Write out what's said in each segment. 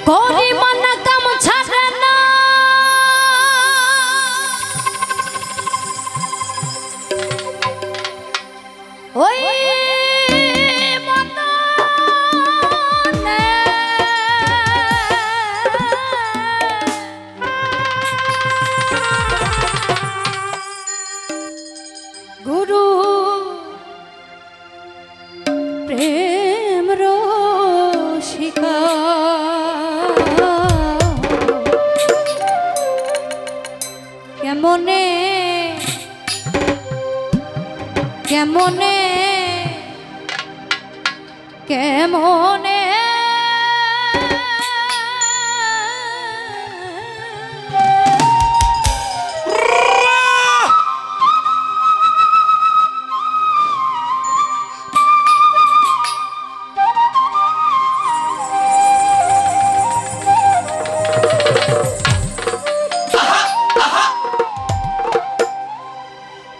করি মন কাম ছাড়ে না ওই গুরু প্রেম রসিকা কেমনে কেমনে কেমনে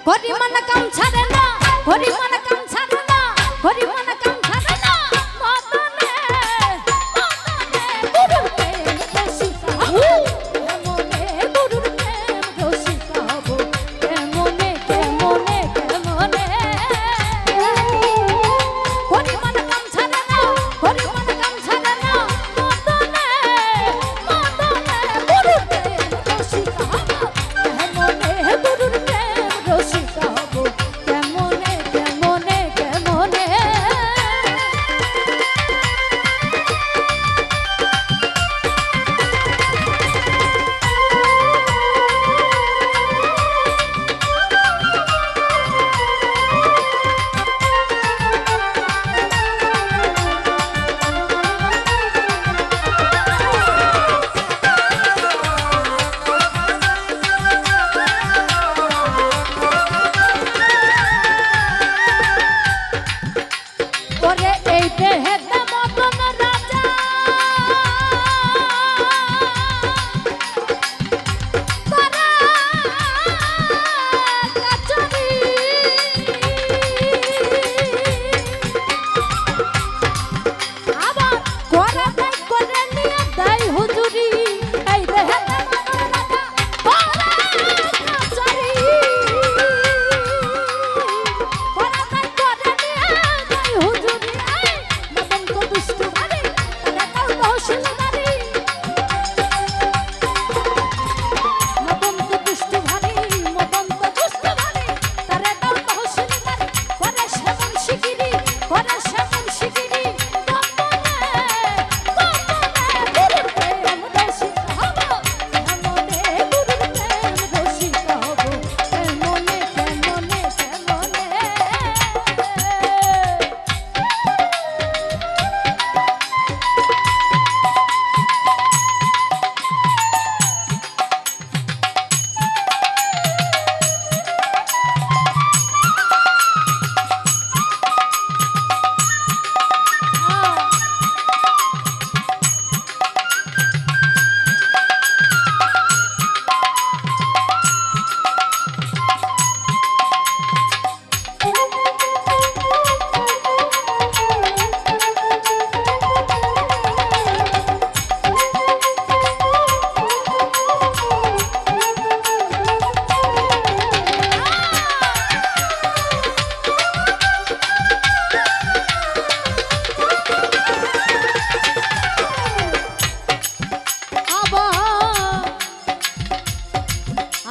করি মন কাম ছাড়ে না করি মন কাম ছাড়ে না করি মন কাম ছাড়ে না মদনে গুরুর প্রেম রসিকা কেমনে গুরুর প্রেম রসিকা কেমনে কেমনে কেমনে করি মন কাম ছাড়ে না করি মন কাম ছাড়ে না মদনে গুরুর প্রেম রসিকা কেমনে গুরুর প্রেম রসিকা কেমনে কেমনে কেমনে ওরে এই দেহে মদন রাজা তারা কাচরি আবার করে তাই করে নিয়ে দেয় হুজুরি এই দেহে মদন রাজা তারা কাচরি করে তাই করে নিয়ে দেয় হুজুরি মদন তো দুষ্ট ভারী তারা কাউ তহসিল ভারী মদন তো দুষ্ট ভারী মদন তো দুষ্ট ভারী তারা কাউ তহসিল ভারী করে সেমন শিগিরি করে সেমন শিগিরি গুরুর প্রেম রসিকা হব কেমনে গুরুর প্রেম রসিকা হব কেমনে কেমনে কেমনে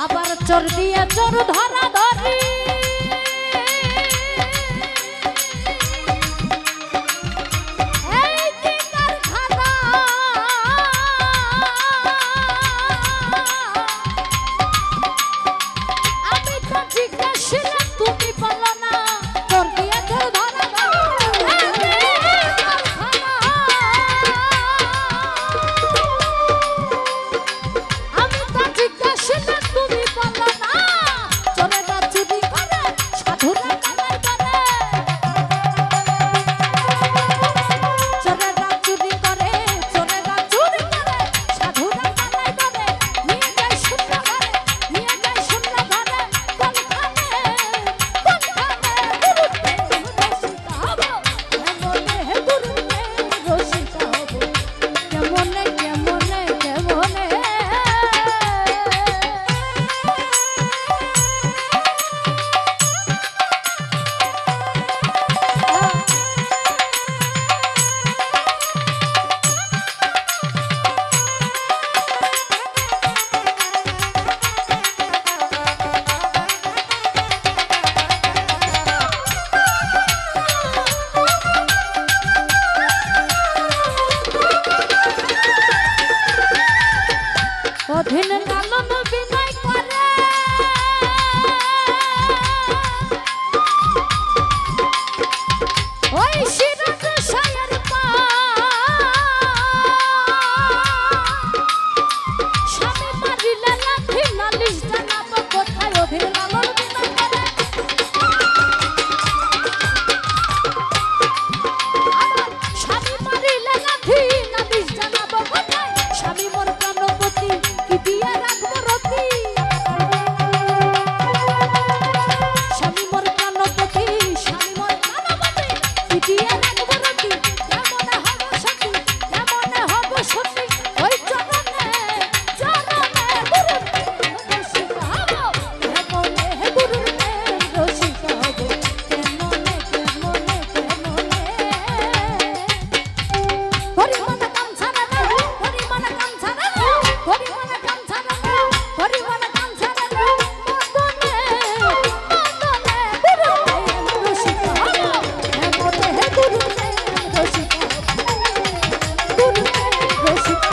আবার চোর দিয়ে চোর ধরা ধরি এই দিকার খানা আমি তো জিজ্ঞাসা তুমি বলো না চোর দিয়ে চোর ধরা ধরি এই দিকার খানা আমি তো জিজ্ঞাসা তুমি বলো না চোরে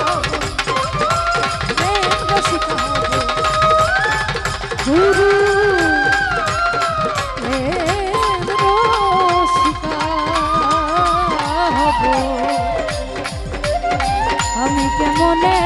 হব প্রেম রসিকা হব গুরু প্রেম রসিকা হব আমি কেমনে